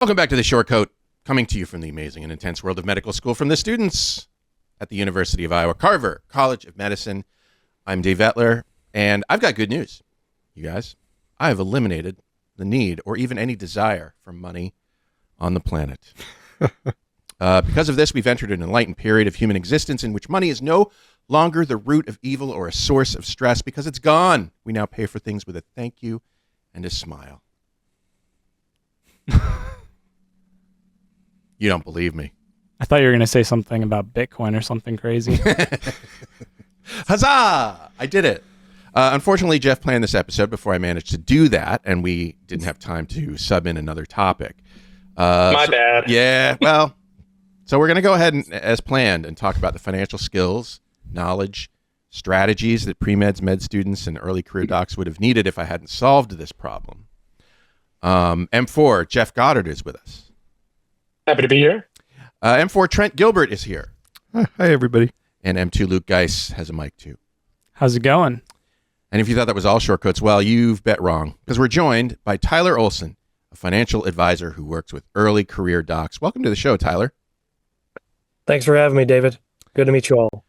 Welcome back to The Short Coat, coming to you from the amazing and intense world of medical school from the students at the University of Iowa Carver College of Medicine. I'm Dave Etler, and I've got good news, you guys. I have eliminated the need or even any desire for money on the planet. Because of this, we've entered an enlightened period of human existence in which money is no longer the root of evil or a source of stress because it's gone. We now pay for things with a thank you and a smile. You don't believe me. I thought you were going to say something about Bitcoin or something crazy. Huzzah! I did it. Unfortunately, Jeff planned this episode before I managed to do that, and we didn't have time to sub in another topic. My bad. Yeah, well, so we're going to go ahead and, as planned, and talk about the financial skills, knowledge, strategies that pre-meds, med students, and early career docs would have needed if I hadn't solved this problem. M4, Jeff Goddard is with us. Happy to be here. M4, Trent Gilbert is here. Hi, everybody. And M2 Luke Geis has a mic, too. How's it going? And if you thought that was all shortcuts, well, you've bet wrong, because we're joined by Tyler Olson, a financial advisor who works with early career docs. Welcome to the show, Tyler. Thanks for having me, David. Good to meet you all.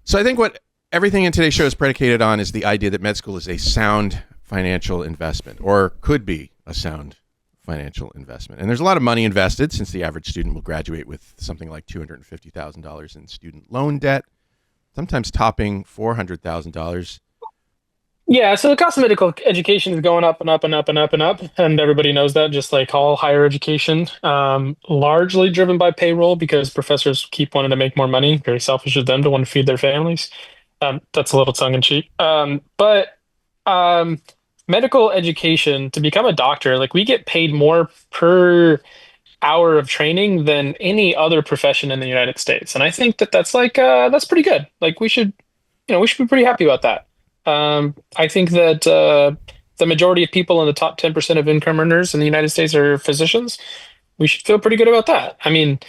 So I think what everything in today's show is predicated on is the idea that med school is a sound financial investment, or could be a sound financial investment. And there's a lot of money invested, since the average student will graduate with something like $250,000 in student loan debt, sometimes topping $400,000. Yeah, so the cost of medical education is going up and up and up and up and up, and everybody knows that, just like all higher education, largely driven by payroll because professors keep wanting to make more money. Very selfish of them to want to feed their families. That's a little tongue-in-cheek. But medical education, to become a doctor, like we get paid more per hour of training than any other profession in the United States. And I think that that's that's pretty good. Like we should be pretty happy about that. I think that the majority of people in the top 10% of income earners in the United States are physicians. We should feel pretty good about that. I mean,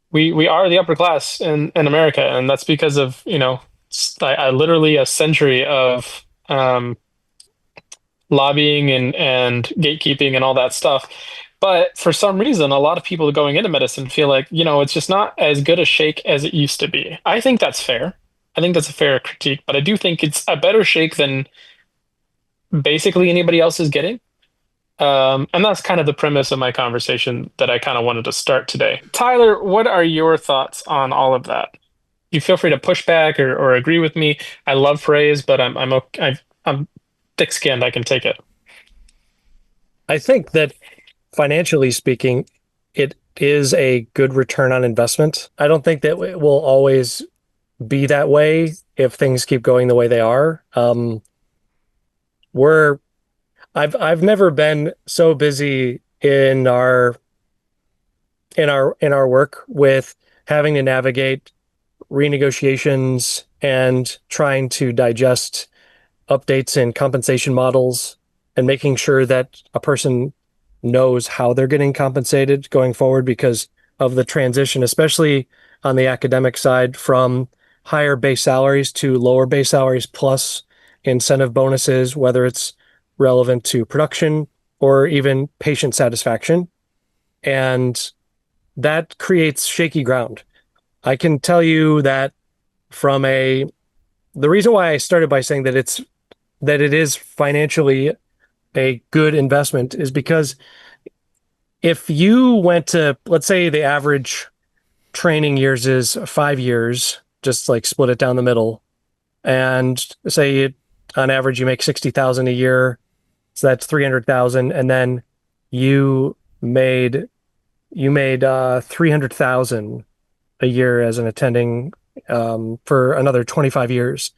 we are the upper class in America, and that's because of, literally a century of lobbying and gatekeeping and all that stuff. But for some reason, a lot of people going into medicine feel like, it's just not as good a shake as it used to be. I think that's fair. I think that's a fair critique, but I do think it's a better shake than basically anybody else is getting. And that's kind of the premise of my conversation that I kind of wanted to start today. Tyler, what are your thoughts on all of that? You feel free to push back or agree with me. I love praise, but I'm thick-skinned. I can take it. I think that financially speaking, it is a good return on investment. I don't think that it will always be that way if things keep going the way they are. I've never been so busy in our work with having to navigate renegotiations and trying to digest updates in compensation models and making sure that a person knows how they're getting compensated going forward because of the transition, especially on the academic side, from higher base salaries to lower base salaries plus incentive bonuses, whether it's relevant to production or even patient satisfaction. And that creates shaky ground. I can tell you that the reason why I started by saying that it is financially a good investment is because if you went to, let's say the average training years is 5 years, just like split it down the middle, and say on average you make 60,000 a year, so that's 300,000, and then you made 300,000 a year as an attending for another 25 years.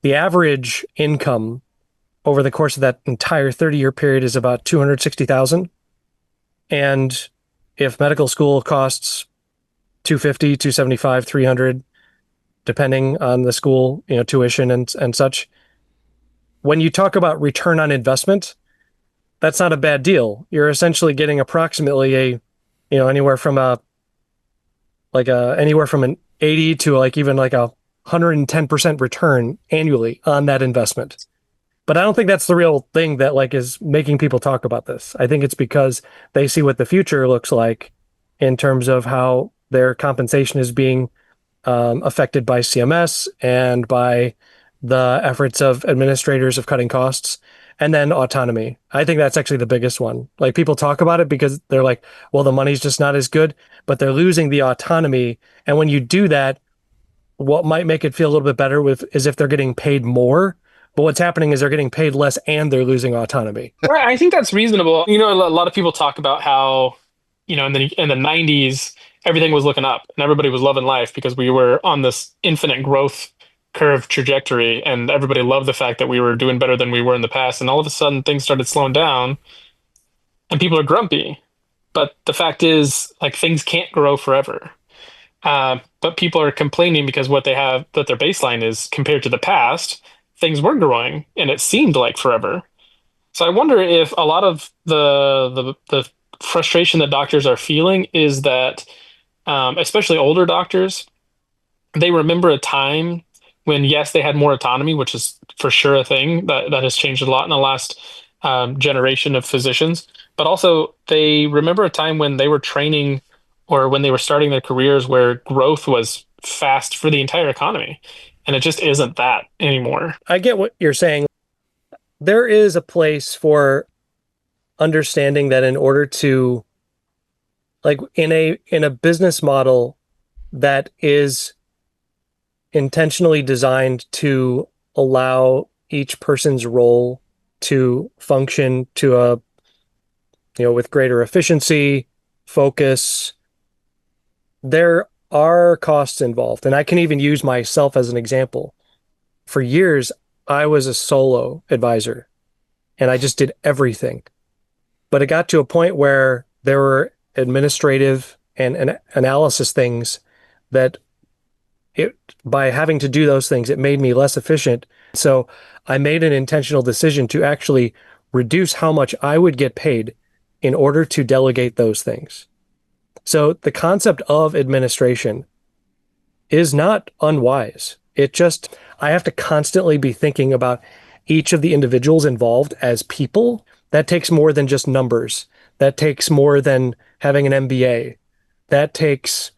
The average income over the course of that entire 30-year period is about 260,000. And if medical school costs 250, 275, 300, depending on the school, tuition and such, when you talk about return on investment, that's not a bad deal. You're essentially getting approximately anywhere from an 80 to even a 110% return annually on that investment. But I don't think that's the real thing that like is making people talk about this. I think it's because they see what the future looks like in terms of how their compensation is being affected by CMS and by the efforts of administrators of cutting costs, and then autonomy. I think that's actually the biggest one. Like people talk about it because they're like, well, the money's just not as good, but they're losing the autonomy. And when you do that, what might make it feel a little bit better with is if they're getting paid more. But what's happening is they're getting paid less and they're losing autonomy. Right. I think that's reasonable. You know, a lot of people talk about how, you know, in the 90s, everything was looking up and everybody was loving life because we were on this infinite growth curve trajectory, and everybody loved the fact that we were doing better than we were in the past. And all of a sudden, things started slowing down, and people are grumpy. But the fact is, like, things can't grow forever. But people are complaining because what they have, that their baseline is compared to the past, things were growing, and it seemed like forever. So I wonder if a lot of the frustration that doctors are feeling is that, especially older doctors, they remember a time when, yes, they had more autonomy, which is for sure a thing that has changed a lot in the last generation of physicians. But also, they remember a time when they were training or when they were starting their careers where growth was fast for the entire economy. And it just isn't that anymore. I get what you're saying. There is a place for understanding that in order to, like, in a business model that is intentionally designed to allow each person's role to function to a, you know, with greater efficiency, focus, there are costs involved. And I can even use myself as an example. For years, I was a solo advisor and I just did everything. But it got to a point where there were administrative and analysis things that by having to do those things, it made me less efficient. So I made an intentional decision to actually reduce how much I would get paid in order to delegate those things. So the concept of administration is not unwise. It just, I have to constantly be thinking about each of the individuals involved as people. That takes more than just numbers. That takes more than having an MBA. That takes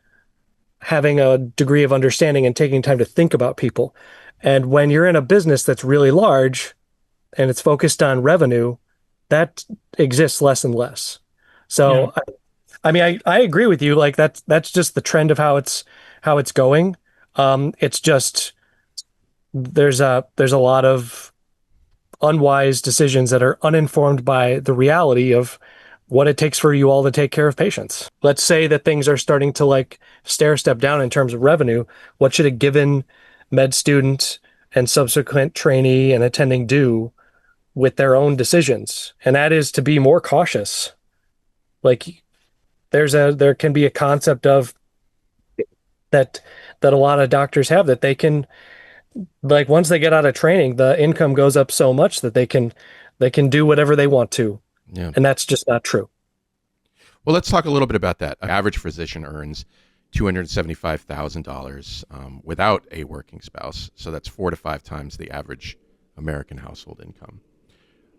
having a degree of understanding and taking time to think about people. And when you're in a business that's really large and it's focused on revenue, that exists less and less. So, yeah. I mean, I agree with you. Like that's just the trend of how it's going. It's just there's a lot of unwise decisions that are uninformed by the reality of what it takes for you all to take care of patients. Let's say that things are starting to like stair step down in terms of revenue. What should a given med student and subsequent trainee and attending do with their own decisions? And that is to be more cautious. Like there can be a concept of that a lot of doctors have, that they can, like, once they get out of training, the income goes up so much that they can do whatever they want to. Yeah. And that's just not true. Well, let's talk a little bit about that. An average physician earns $275,000 without a working spouse. So that's 4 to 5 times the average American household income.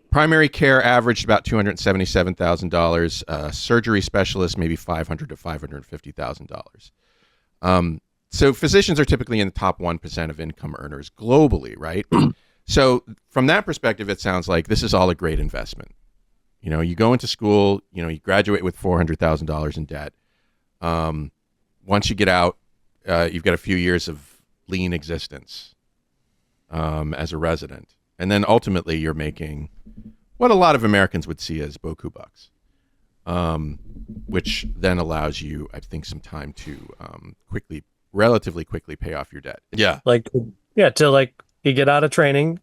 Primary care averaged about $277,000. Surgery specialist, maybe $500,000 to $550,000. So physicians are typically in the top 1% of income earners globally, right? So from that perspective, it sounds like this is all a great investment. You know, you go into school, you know, you graduate with $400,000 in debt. Once you get out, you've got a few years of lean existence as a resident. And then ultimately you're making what a lot of Americans would see as beaucoup bucks, which then allows you, I think, some time to relatively quickly pay off your debt. Yeah. To you get out of training,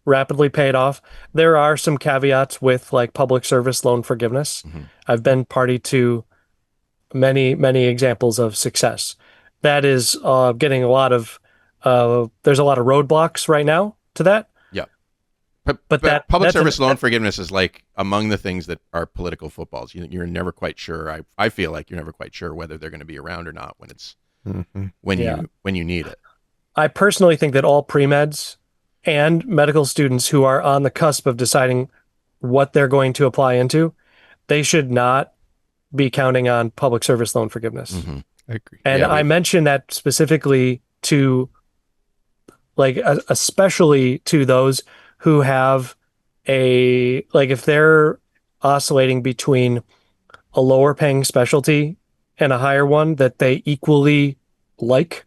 rapidly paid off. There are some caveats with like public service loan forgiveness. Mm-hmm. I've been party to many, many examples of success. That is getting a lot of, there's a lot of roadblocks right now to that. Yeah. But that public service loan forgiveness is like among the things that are political footballs. You're never quite sure. I feel like you're never quite sure whether they're going to be around or not when it's when you need it. I personally think that all pre-meds and medical students who are on the cusp of deciding what they're going to apply into, they should not be counting on public service loan forgiveness. Mm-hmm. I agree. And Yeah, I mentioned that specifically to especially to those who have if they're oscillating between a lower paying specialty and a higher one that they equally like.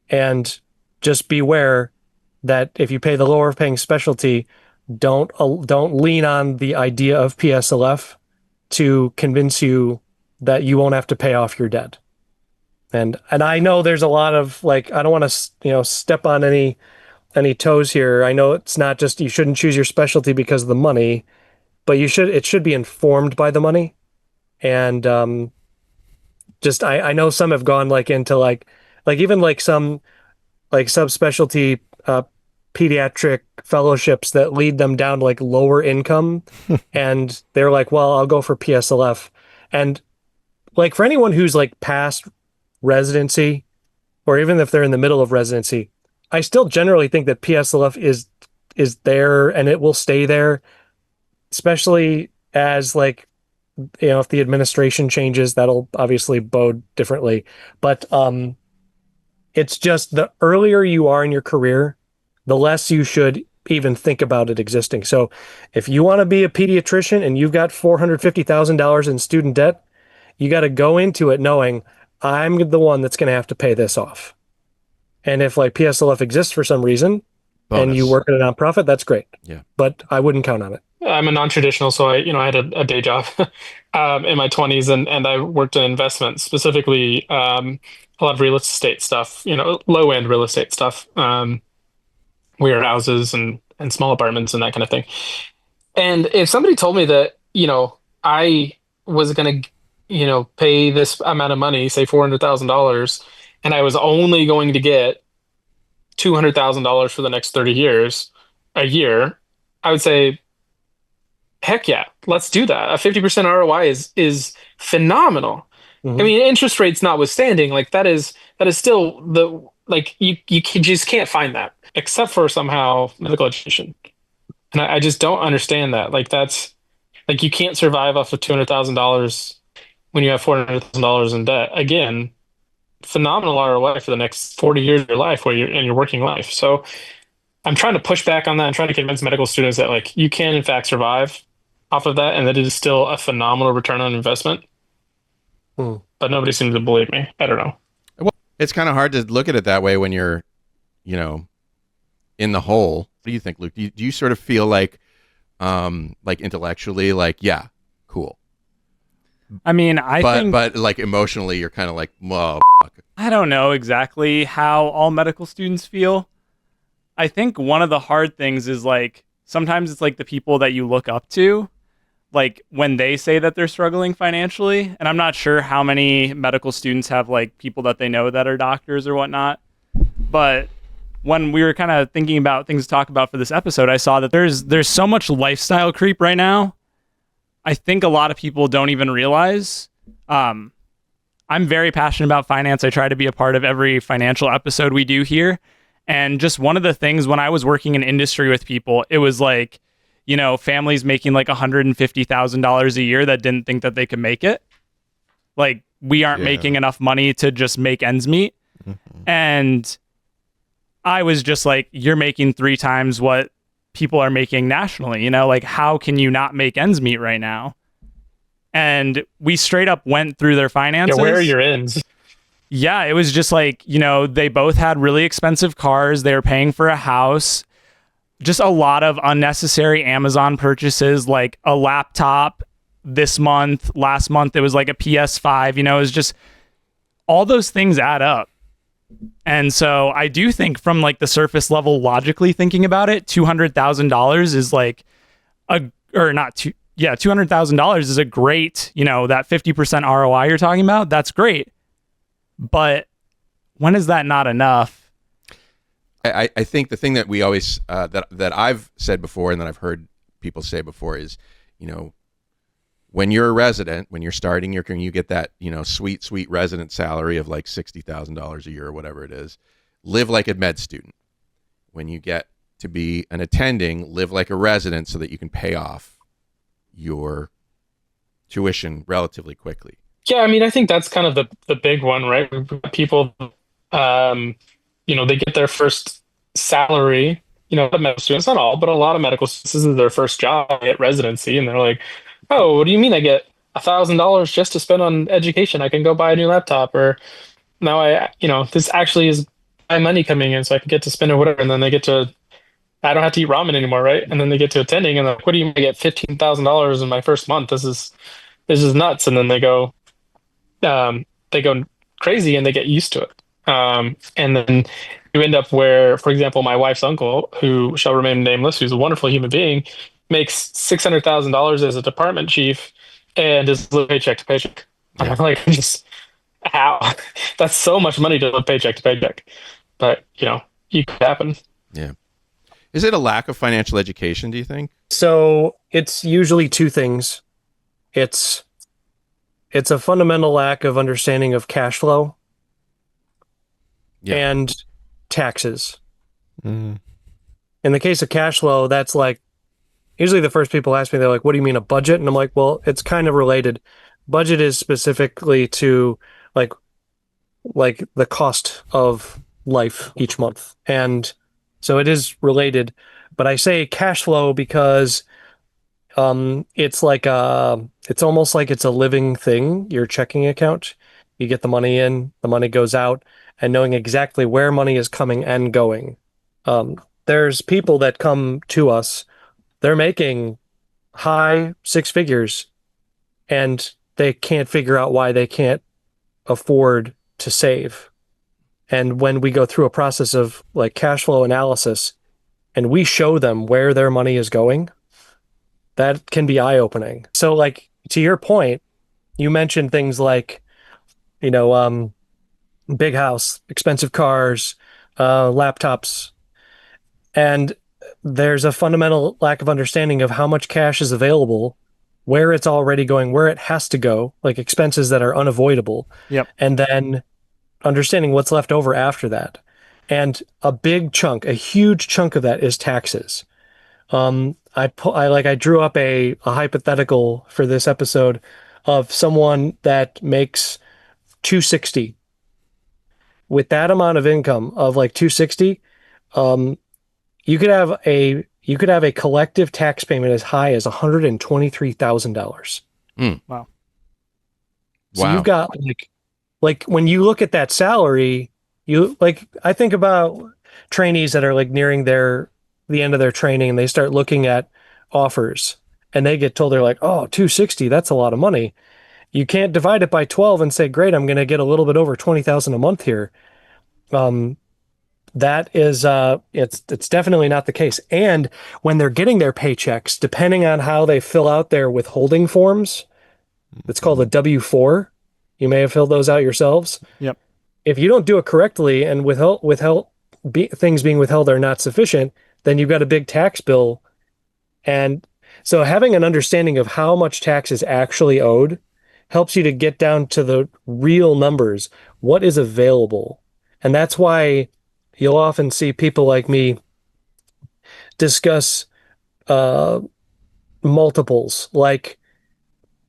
And just beware that if you pay the lower paying specialty, don't lean on the idea of PSLF to convince you that you won't have to pay off your debt. And I know there's a lot of I don't want to step on any toes here. I know it's not just you shouldn't choose your specialty because of the money, but it should be informed by the money. And I know some have gone into even some subspecialty pediatric fellowships that lead them down to lower income, and they're like, well, I'll go for PSLF. And for anyone who's past residency, or even if they're in the middle of residency, I still generally think that PSLF is there and it will stay there, especially as if the administration changes, that'll obviously bode differently. But it's just the earlier you are in your career, the less you should even think about it existing. So if you want to be a pediatrician and you've got $450,000 in student debt, you got to go into it knowing I'm the one that's going to have to pay this off. And if PSLF exists for some reason and you work at a nonprofit, that's great. Yeah. But I wouldn't count on it. I'm a non-traditional, so I had a day job in my 20s, and I worked in investments, specifically a lot of real estate stuff, low-end real estate stuff, warehouses and small apartments and that kind of thing. And if somebody told me that, I was going to, pay this amount of money, say $400,000, and I was only going to get $200,000 for the next 30 years, a year, I would say, heck yeah, let's do that. A 50% ROI is phenomenal. Mm-hmm. I mean, interest rates notwithstanding, that is still you just can't find that except for somehow medical education. And I just don't understand that. That's you can't survive off of $200,000 when you have $400,000 in debt. Again, phenomenal ROI for the next 40 years of your life where you're in your working life. So I'm trying to push back on that and trying to convince medical students that you can in fact survive off of that and that it is still a phenomenal return on investment. But nobody seems to believe me. I don't know. Well, it's kind of hard to look at it that way when you're, in the hole. What do you think, Luke? Do you sort of feel intellectually, yeah, cool? I mean, I think, but emotionally, you're kind of whoa, fuck. I don't know exactly how all medical students feel. I think one of the hard things is sometimes it's the people that you look up to, when they say that they're struggling financially. And I'm not sure how many medical students have people that they know that are doctors or whatnot. But when we were kind of thinking about things to talk about for this episode, I saw that there's so much lifestyle creep right now. I think a lot of people don't even realize. I'm very passionate about finance. I try to be a part of every financial episode we do here. And just one of the things when I was working in industry with people, it was families making $150,000 a year that didn't think that they could make it. We aren't making enough money to just make ends meet. Mm-hmm. And I was just you're making 3 times what people are making nationally, how can you not make ends meet right now? And we straight up went through their finances. Yeah, where are your ends? Yeah, it was just they both had really expensive cars. They were paying for a house. Just a lot of unnecessary Amazon purchases, a laptop this month. Last month, it was a PS5. It was just all those things add up. And so I do think from the surface level, logically thinking about it, $200,000 is $200,000 is a great, that 50% ROI you're talking about. That's great. But when is that not enough? I think the thing that we always that I've said before and that I've heard people say before is, when you're a resident, when you're starting your career, you get that sweet resident salary of $60,000 a year or whatever it is. Live like a med student. When you get to be an attending, live like a resident so that you can pay off your tuition relatively quickly. Yeah, I mean, I think that's kind of the big one, right? People, they get their first salary. Medical students, not all, but a lot of medical students, this is their first job at residency, and they're like, "Oh, what do you mean? I get $1,000 just to spend on education? I can go buy a new laptop, or now this actually is my money coming in, so I can get to spend or whatever." And then I don't have to eat ramen anymore, right? And then they get to attending, and they're like, "What do you mean I get $15,000 in my first month? This is nuts." And then they go crazy and they get used to it. And then you end up where, for example, my wife's uncle, who shall remain nameless, who's a wonderful human being, makes $600,000 as a department chief and is living paycheck to paycheck. Yeah. I'm like, just how? That's so much money to live paycheck to paycheck. But, it could happen. Yeah. Is it a lack of financial education, do you think? So it's usually two things. It's a fundamental lack of understanding of cash flow and taxes. Mm. In the case of cash flow, that's like, usually the first people ask me, they're like, "What do you mean a budget?" And I'm like, well, it's kind of related. Budget is specifically to like the cost of life each month. And so it is related, but I say cash flow because it's almost like it's a living thing, your checking account. You get the money in, the money goes out, and knowing exactly where money is coming and going. There's people that come to us, they're making high six figures, and they can't figure out why they can't afford to save. And when we go through a process of like cash flow analysis and we show them where their money is going, that can be eye-opening. So like to your point, you mentioned things like, big house, expensive cars, laptops, and there's a fundamental lack of understanding of how much cash is available, where it's already going, where it has to go, like expenses that are unavoidable. Yep. And then understanding what's left over after that. And a huge chunk of that is taxes. I drew up a hypothetical for this episode of someone that makes 260. With that amount of income of like 260, you could have a collective tax payment as high as $123,000. Wow. So you've got like when you look at that salary, I think about trainees that are like nearing the end of their training and they start looking at offers and they get told, they're like, "Oh, 260, that's a lot of money." You can't divide it by 12 and say, "Great, I'm going to get a little bit over 20,000 a month here." That is, it's definitely not the case. And when they're getting their paychecks, depending on how they fill out their withholding forms, it's called a W-4. You may have filled those out yourselves. Yep. If you don't do it correctly and things being withheld are not sufficient, then you've got a big tax bill. And so having an understanding of how much tax is actually owed helps you to get down to the real numbers, what is available. And that's why you'll often see people like me discuss multiples. Like,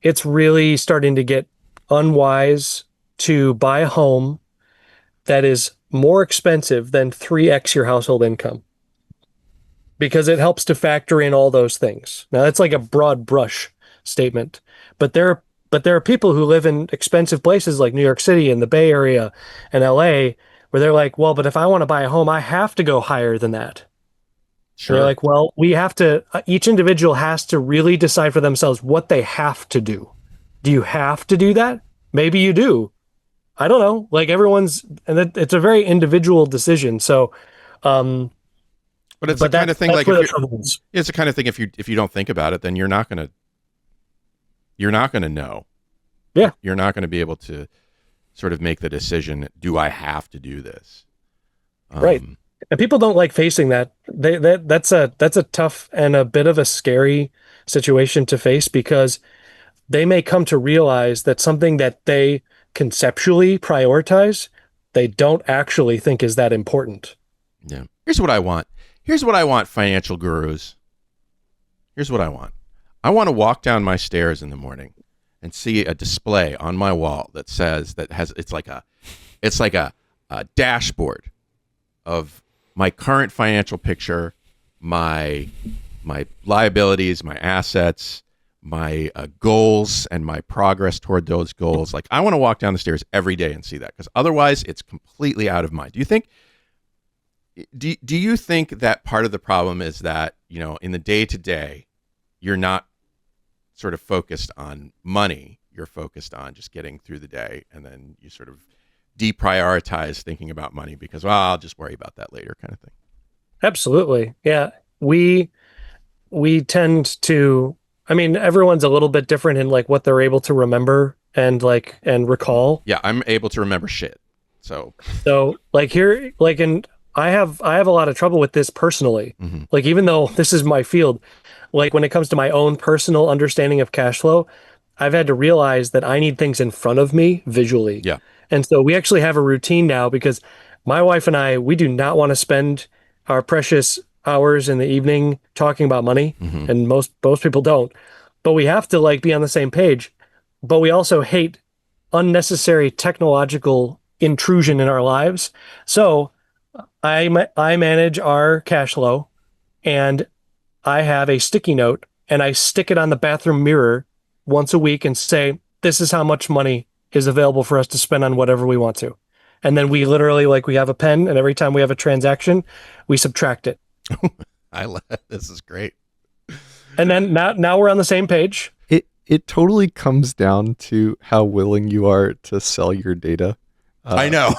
it's really starting to get unwise to buy a home that is more expensive than 3x your household income, because it helps to factor in all those things. Now, that's like a broad brush statement, but there are people who live in expensive places like New York City and the Bay Area and LA, where they're like, "Well, but if I want to buy a home, I have to go higher than that." Sure. They're like, "Well, we have to, each individual has to really decide for themselves what they have to do. Do you have to do that? Maybe you do. I don't know." Like, it's a very individual decision. So, but it's the kind of thing, like, it's the kind of thing, if you don't think about it, then you're not gonna know. Yeah. You're not going to be able to sort of make the decision, do I have to do this? Right. And people don't like facing that. That's a tough and a bit of a scary situation to face, because they may come to realize that something that they conceptually prioritize, they don't actually think is that important. Yeah. Here's what I want. Here's what I want, financial gurus. Here's what I want. I want to walk down my stairs in the morning and see a display on my wall that says it's like a dashboard of my current financial picture, my liabilities, my assets, my goals, and my progress toward those goals. Like, I want to walk down the stairs every day and see that, because otherwise it's completely out of mind. Do you think that part of the problem is that, in the day to day, you're not sort of focused on money, you're focused on just getting through the day, and then you sort of deprioritize thinking about money because, well, I'll just worry about that later, kind of thing? Absolutely. Yeah. We tend to, everyone's a little bit different in like what they're able to remember and recall. Yeah, I'm able to remember shit. So like here, like I have a lot of trouble with this personally. Mm-hmm. Like, even though this is my field, like when it comes to my own personal understanding of cash flow, I've had to realize that I need things in front of me visually. Yeah. And so we actually have a routine now, because my wife and I, we do not want to spend our precious hours in the evening talking about money. Mm-hmm. And most people don't, but we have to like be on the same page. But we also hate unnecessary technological intrusion in our lives. So I manage our cash flow, and I have a sticky note, and I stick it on the bathroom mirror once a week and say, this is how much money is available for us to spend on whatever we want to. And then we literally, like, we have a pen, and every time we have a transaction, we subtract it. This is great. And then now we're on the same page. It totally comes down to how willing you are to sell your data. I know.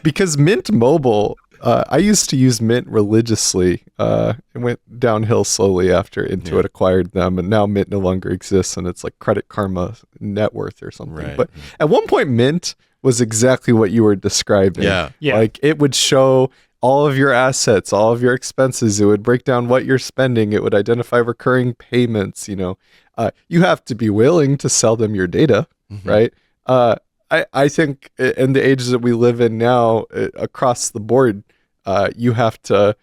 because Mint Mobile, I used to use Mint religiously. It went downhill slowly after Intuit acquired them, and now Mint no longer exists, and it's like Credit Karma net worth or something. Right. But at one point, Mint was exactly what you were describing. Yeah. Like, it would show all of your assets, all of your expenses. It would break down what you're spending. It would identify recurring payments. You have to be willing to sell them your data, Mm-hmm. right? I think in the ages that we live in now, across the board, you have to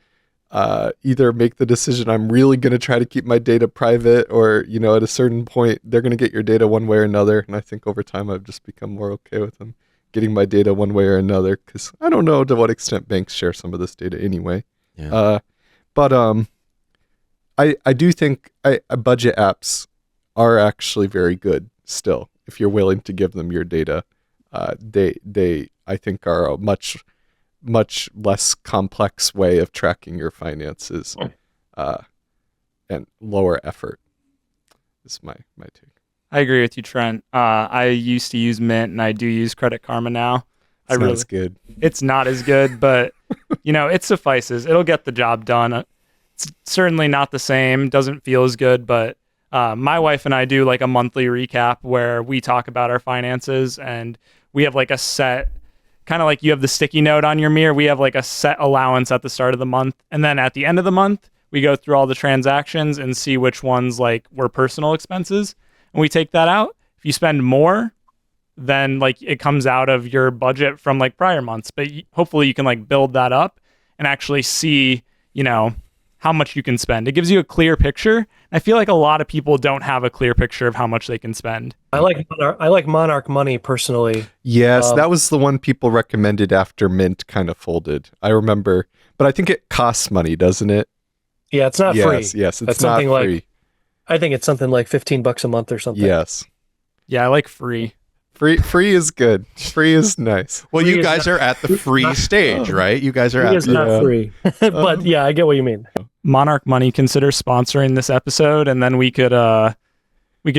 either make the decision, I'm really going to try to keep my data private, or, at a certain point, they're going to get your data one way or another. And I think over time, I've just become more okay with them getting my data one way or another, because I don't know to what extent banks share some of this data anyway. Yeah. But I do think budget apps are actually very good still. If you're willing to give them your data, they I think are a much less complex way of tracking your finances, and lower effort. Is my take. I agree with you, Trent. I used to use Mint, and I do use Credit Karma now. Sounds good. It's not as good, but it suffices. It'll get the job done. It's certainly not the same. Doesn't feel as good, but my wife and I do like a monthly recap where we talk about our finances, and we have like a set, kind of like you have the sticky note on your mirror. We have like a set allowance at the start of the month, and then at the end of the month, we go through all the transactions and see which ones like were personal expenses, and we take that out. If you spend more, then like it comes out of your budget from like prior months, but hopefully you can like build that up and actually see, how much you can spend. It gives you a clear picture. I feel like a lot of people don't have a clear picture of how much they can spend. I like Monarch Money personally. Yes, that was the one people recommended after Mint kind of folded. I remember, but I think it costs money, doesn't it? Yeah, it's not free. Yes, it's That's not something free. like, I think it's something like $15 a month or something. Yes. Yeah, I like free. Free is good. Free is nice. Well, Free you is guys are at the free stage, right? You guys are It at is not free. But yeah, I get what you mean. Monarch Money, consider sponsoring this episode, and then we could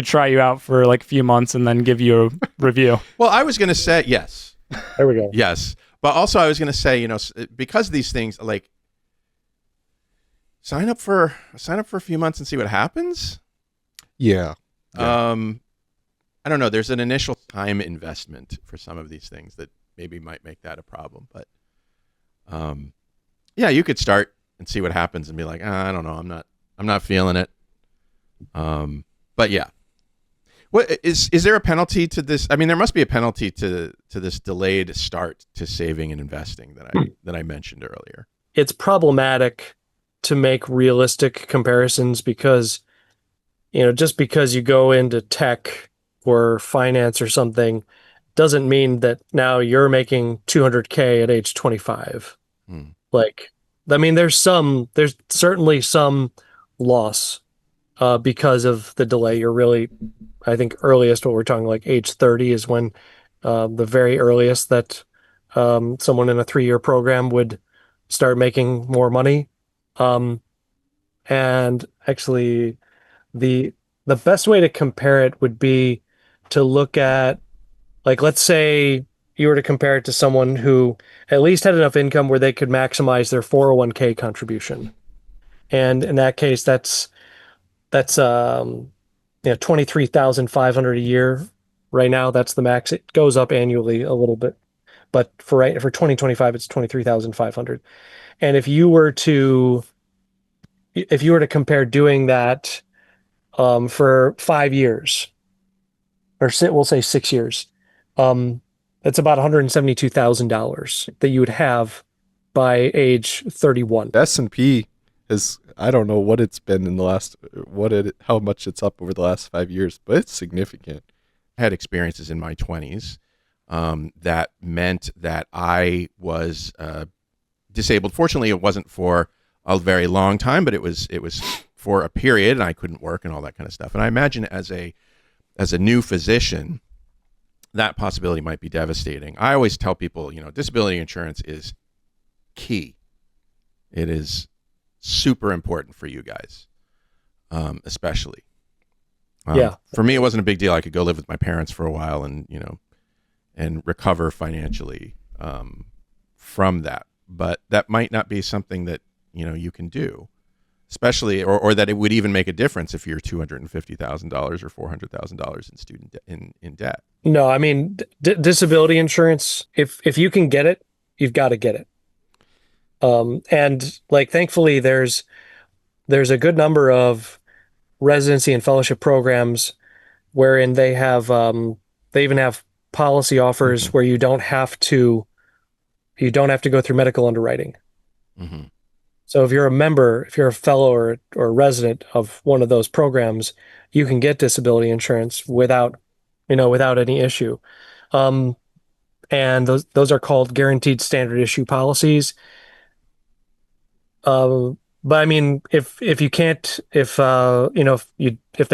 try you out for like a few months and then give you a review. Well, I was going to say yes. There we go. Yes. But also I was going to say, because these things, like, sign up for a few months and see what happens. Yeah. I don't know. There's an initial time investment for some of these things that maybe might make that a problem. But yeah, you could start and see what happens and be like, I don't know, I'm not feeling it. But yeah, what is there a penalty to this? I mean, there must be a penalty to this delayed start to saving and investing that I mentioned earlier. It's problematic to make realistic comparisons because, just because you go into tech or finance or something doesn't mean that now you're making 200K at age 25. Like, I mean, there's certainly some loss because of the delay. You're really, I think, earliest, what we're talking like age 30 is when the very earliest that someone in a 3-year program would start making more money. And actually, the best way to compare it would be to look at, like, let's say you were to compare it to someone who at least had enough income where they could maximize their 401k contribution. And in that case, that's 23,500 a year. Right now, that's the max. It goes up annually a little bit, but for 2025, it's 23,500. And if you were to compare doing that for 5 years, or we'll say 6 years, that's about $172,000 that you would have by age 31. S&P is, I don't know what it's been in the last, how much it's up over the last 5 years, but it's significant. I had experiences in my 20s that meant that I was disabled. Fortunately, it wasn't for a very long time, but it was for a period, and I couldn't work and all that kind of stuff. And I imagine as a new physician, that possibility might be devastating. I always tell people, disability insurance is key. It is super important for you guys, especially. For me, it wasn't a big deal. I could go live with my parents for a while and recover financially from that. But that might not be something that you can do, especially or that it would even make a difference if you're $250,000 or $400,000 in debt. No, I mean, disability insurance, if you can get it, you've got to get it. And like, thankfully, there's a good number of residency and fellowship programs wherein they even have policy offers where you don't have to go through medical underwriting. Mm-hmm. So if you're a fellow or a resident of one of those programs, you can get disability insurance without any issue. And those are called guaranteed standard issue policies. But I mean, if they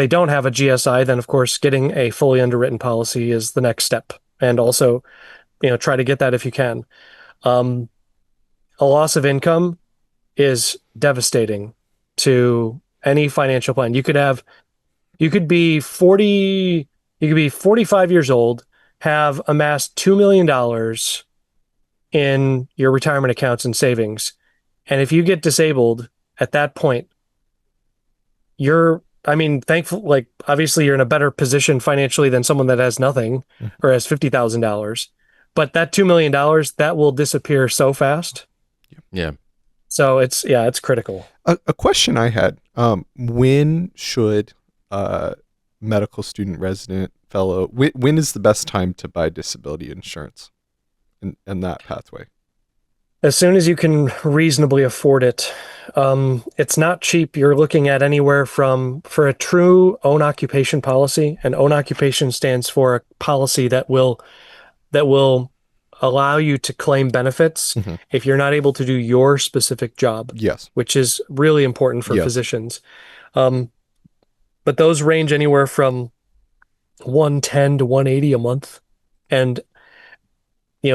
don't have a GSI, then of course getting a fully underwritten policy is the next step. And also, try to get that if you can. A loss of income is devastating to any financial plan. You could be 45 years old, have amassed $2 million in your retirement accounts and savings. And if you get disabled at that point, thankful, like, obviously you're in a better position financially than someone that has nothing or has $50,000, but that $2 million, that will disappear so fast. Yeah. So it's critical. A question I had, when should medical student, resident, fellow, when is the best time to buy disability insurance in that pathway? As soon as you can reasonably afford it. It's not cheap. You're looking at anywhere from, for a true own occupation policy, and own occupation stands for a policy that will allow you to claim benefits if you're not able to do your specific job. Yes. Which is really important for physicians. But those range anywhere from $110 to $180 a month. And,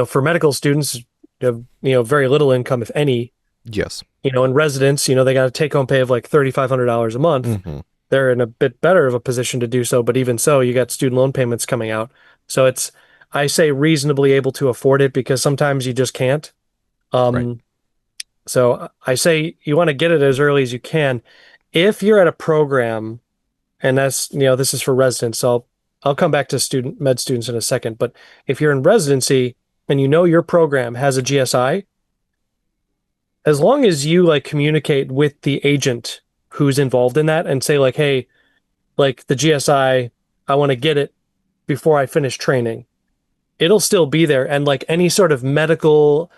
for medical students, very little income, if any. Yes. In residents, they got a take-home pay of like $3,500 a month. They're in a bit better of a position to do so, but even so, you got student loan payments coming out. So I say reasonably able to afford it, because sometimes you just can't. Right. So I say you want to get it as early as you can. If you're at a program, and that's, this is for residents, so I'll come back to med students in a second, but if you're in residency and your program has a GSI, as long as you communicate with the agent who's involved in that and say hey, the GSI, I want to get it before I finish training, it'll still be there. And any sort of medical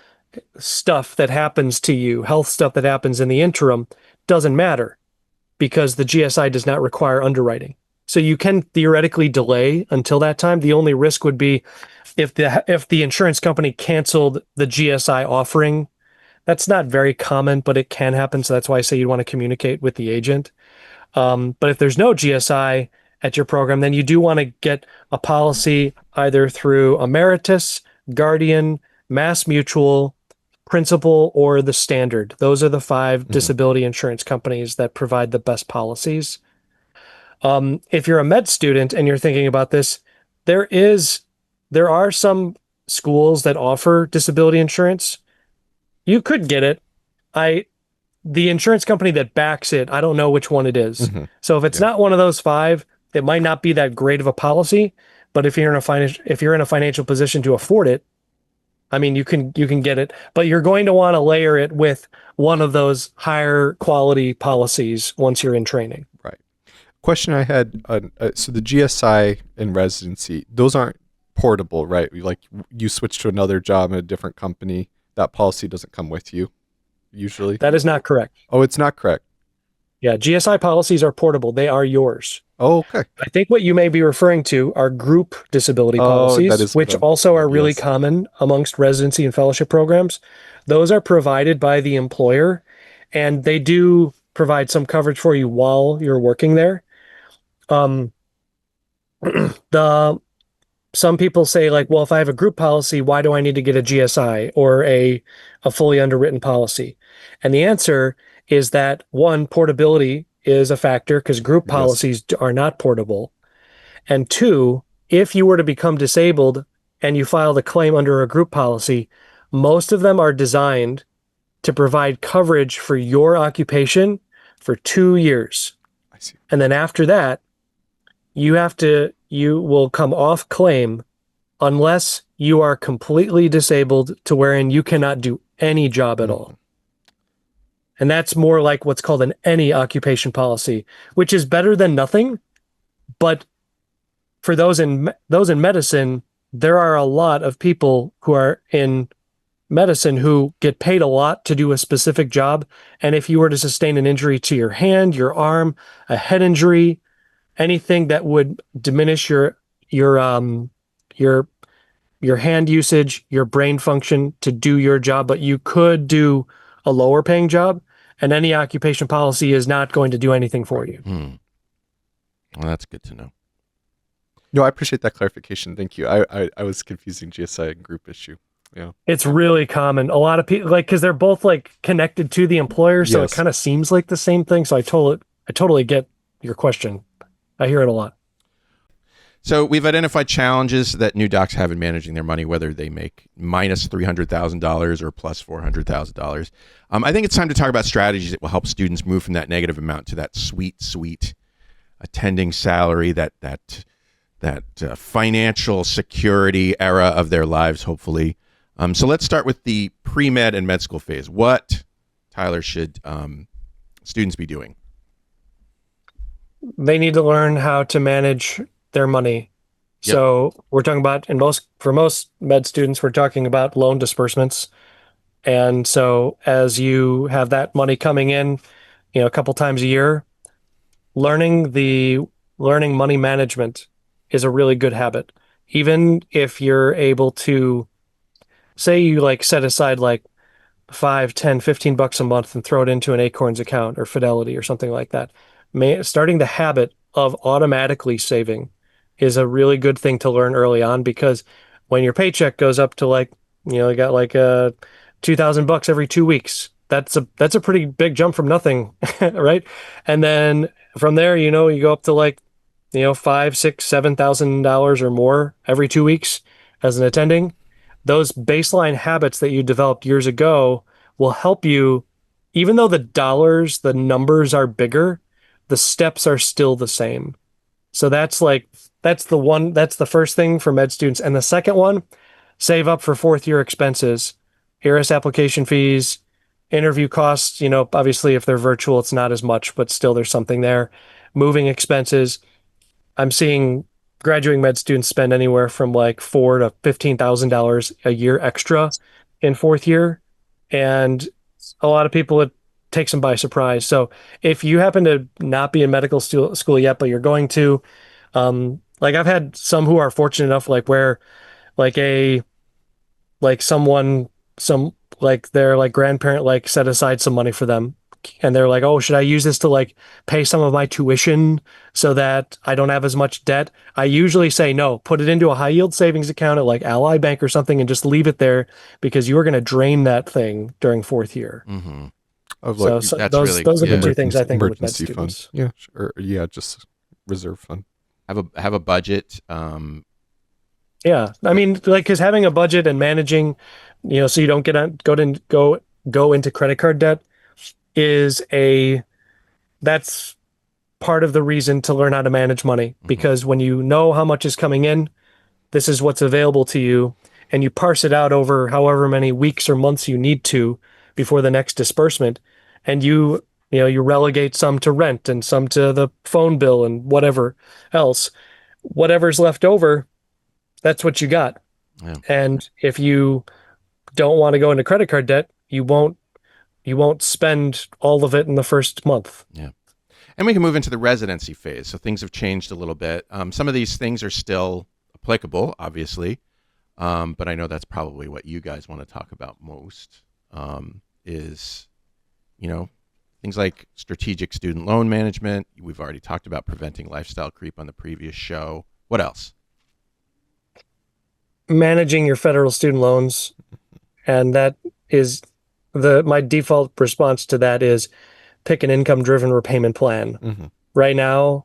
stuff that happens to you, health stuff that happens in the interim, doesn't matter because the GSI does not require underwriting. So you can theoretically delay until that time. The only risk would be if the insurance company canceled the GSI offering. That's not very common, but it can happen. So that's why I say you want to communicate with the agent. But if there's no GSI at your program, then you do want to get a policy either through Emeritus, Guardian, Mass Mutual, Principal, or the Standard. Those are the 5 disability insurance companies that provide the best policies. If you're a med student and you're thinking about this, there are some schools that offer disability insurance. You could get it. The insurance company that backs it, I don't know which one it is. So if it's not one of those 5, it might not be that great of a policy. But if you're in a financial position to afford it, I mean, you can get it, but you're going to want to layer it with one of those higher quality policies once you're in training. Right. Question I had, so the GSI and residency, those aren't portable, right? Like you switch to another job in a different company, that policy doesn't come with you usually. That is not correct. Oh, it's not correct. Yeah, GSI policies are portable. They are yours. Oh, okay. I think what you may be referring to are group disability policies, which also are really common amongst residency and fellowship programs. Those are provided by the employer, and they do provide some coverage for you while you're working there. Some people say like, well, if I have a group policy, why do I need to get a GSI or a fully underwritten policy? And the answer is that, one, portability is a factor because group policies are not portable. And 2, if you were to become disabled and you filed a claim under a group policy, most of them are designed to provide coverage for your occupation for 2 years. I see. And then after that, you will come off claim unless you are completely disabled to wherein you cannot do any job at all. And that's more like what's called an any occupation policy, which is better than nothing. But for those in medicine, there are a lot of people who are in medicine who get paid a lot to do a specific job. And if you were to sustain an injury to your hand, your arm, a head injury, anything that would diminish your hand usage, your brain function to do your job, but you could do a lower paying job, and any occupation policy is not going to do anything for you. Well, that's good to know. No, I appreciate that clarification. Thank you. I was confusing GSI and group issue. Yeah. It's really common. A lot of people, like, because they're both like connected to the employer, so it kind of seems like the same thing. So I totally get your question. I hear it a lot. So we've identified challenges that new docs have in managing their money, whether they make minus $300,000 or plus $400,000. I think it's time to talk about strategies that will help students move from that negative amount to that sweet attending salary, that financial security era of their lives, hopefully. So let's start with the pre-med and med school phase. What, Tyler, should students be doing? They need to learn how to manage their money. Yep. So we're talking about, for most med students, we're talking about loan disbursements. And so as you have that money coming in, a couple times a year, learning money management is a really good habit. Even if you're able to, say you like set aside like $5, $10, $15 a month and throw it into an Acorns account or Fidelity or something like that. Starting the habit of automatically saving is a really good thing to learn early on, because when your paycheck goes up to like, you got like $2,000 every 2 weeks, that's a pretty big jump from nothing, right? And then from there, you go up to like, $5,000, $6,000, $7,000 or more every 2 weeks as an attending. Those baseline habits that you developed years ago will help you, even though the numbers are bigger, the steps are still the same. So that's the first thing for med students. And the second one, save up for 4th year expenses, ERAS application fees, interview costs. Obviously if they're virtual, it's not as much, but still there's something there. Moving expenses. I'm seeing graduating med students spend anywhere from like $4,000 to $15,000 a year extra in 4th year And a lot of people, it takes them by surprise. So if you happen to not be in medical school yet, but you're going to, like I've had some who are fortunate enough, like where like someone, some like their like grandparent like set aside some money for them, and they're like, oh, should I use this to like pay some of my tuition so that I don't have as much debt? I usually say no, put it into a high yield savings account at like Ally Bank or something and just leave it there, because you are going to drain that thing during fourth year. Mm-hmm. So that's those really, those are the yeah. two things I think with med Emergency fund. students. Yeah, sure. Yeah, just reserve fund. Have a budget. Yeah, I mean, like, because having a budget and managing, so you don't go into credit card debt that's part of the reason to learn how to manage money. Because when you know how much is coming in, this is what's available to you, and you parse it out over however many weeks or months you need to before the next disbursement, and you relegate some to rent and some to the phone bill and whatever else. Whatever's left over, that's what you got. Yeah. And if you don't want to go into credit card debt, you won't spend all of it in the first month. Yeah. And we can move into the residency phase. So things have changed a little bit. Some of these things are still applicable, obviously. But I know that's probably what you guys want to talk about most, is, things like strategic student loan management. We've already talked about preventing lifestyle creep on the previous show. What else? Managing your federal student loans. And that is my default response to that is pick an income-driven repayment plan. Mm-hmm. Right now,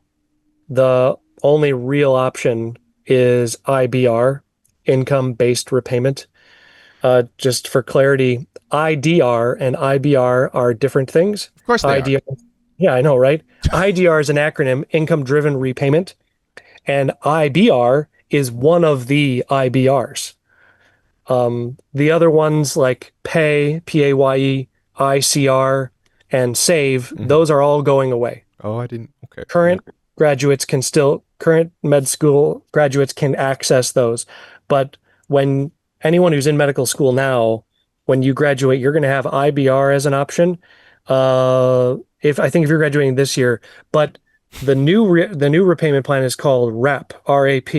the only real option is IBR, income-based repayment. Just for clarity, IDR and IBR are different things. Of course they IDR, are. Yeah, I know, right? IDR is an acronym, income-driven repayment, and IBR is one of the IBRs. The other ones like PAYE, PAYE, ICR, and SAVE, those are all going away. Oh, I didn't. Okay. Current med school graduates can access those. But when anyone who's in medical school now, when you graduate, you're going to have IBR as an option. If you're graduating this year, but the new repayment plan is called RAP, RAP,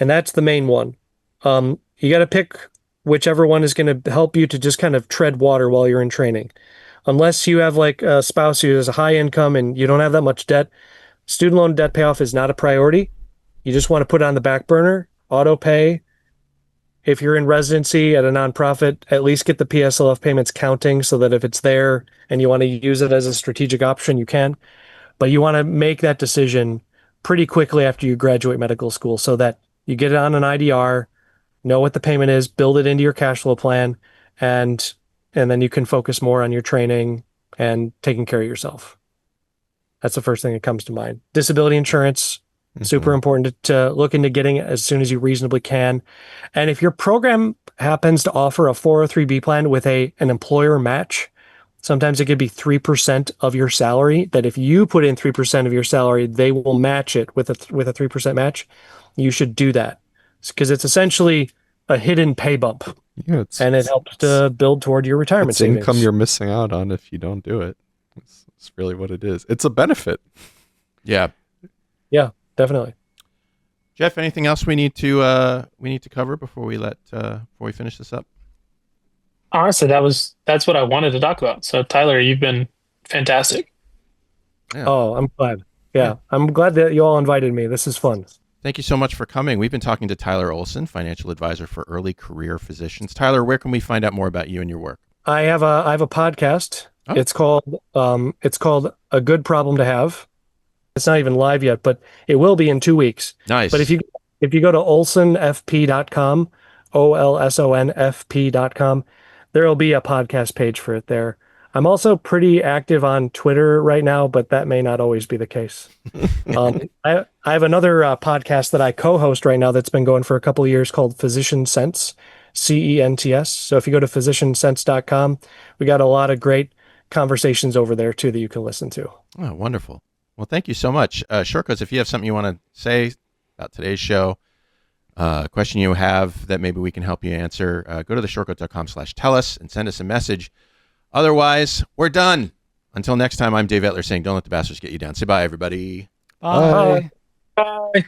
and that's the main one. You got to pick whichever one is going to help you to just kind of tread water while you're in training. Unless you have like a spouse who has a high income and you don't have that much debt, student loan debt payoff is not a priority. You just want to put it on the back burner, auto pay. If you're in residency at a nonprofit, at least get the PSLF payments counting so that if it's there and you want to use it as a strategic option, you can. But you want to make that decision pretty quickly after you graduate medical school so that you get it on an IDR, know what the payment is, build it into your cash flow plan, and then you can focus more on your training and taking care of yourself. That's the first thing that comes to mind. Disability insurance, super important to look into getting it as soon as you reasonably can. And if your program happens to offer a 403B plan with an employer match, sometimes it could be 3% of your salary, that if you put in 3% of your salary, they will match it with a 3% match. You should do that because it's essentially a hidden pay bump. Yeah, and it helps to build toward your retirement savings. Income you're missing out on if you don't do it. It's really what it is. It's a benefit. Yeah. Yeah, definitely. Jeff, anything else we need to cover before we finish this up? Honestly, that's what I wanted to talk about. So Tyler, you've been fantastic. Yeah. Oh, I'm glad. Yeah, I'm glad that you all invited me. This is fun. Thank you so much for coming. We've been talking to Tyler Olson, financial advisor for early career physicians. Tyler, where can we find out more about you and your work? I have a podcast. Oh. It's called A Good Problem to Have. It's not even live yet, but it will be in 2 weeks. Nice. But if you go to olsonfp.com, OLSONFP.com, there will be a podcast page for it there. I'm also pretty active on Twitter right now, but that may not always be the case. I have another podcast that I co-host right now that's been going for a couple of years called Physician Sense, CENTS. So if you go to physiciansense.com, we got a lot of great conversations over there too that you can listen to. Oh, wonderful. Well, thank you so much. Shortcuts, if you have something you want to say about today's show, question you have that maybe we can help you answer, go to theshortcut.com/tell us and send us a message. Otherwise, we're done. Until next time, I'm Dave Etler saying, don't let the bastards get you down. Say bye, everybody. Bye. Bye.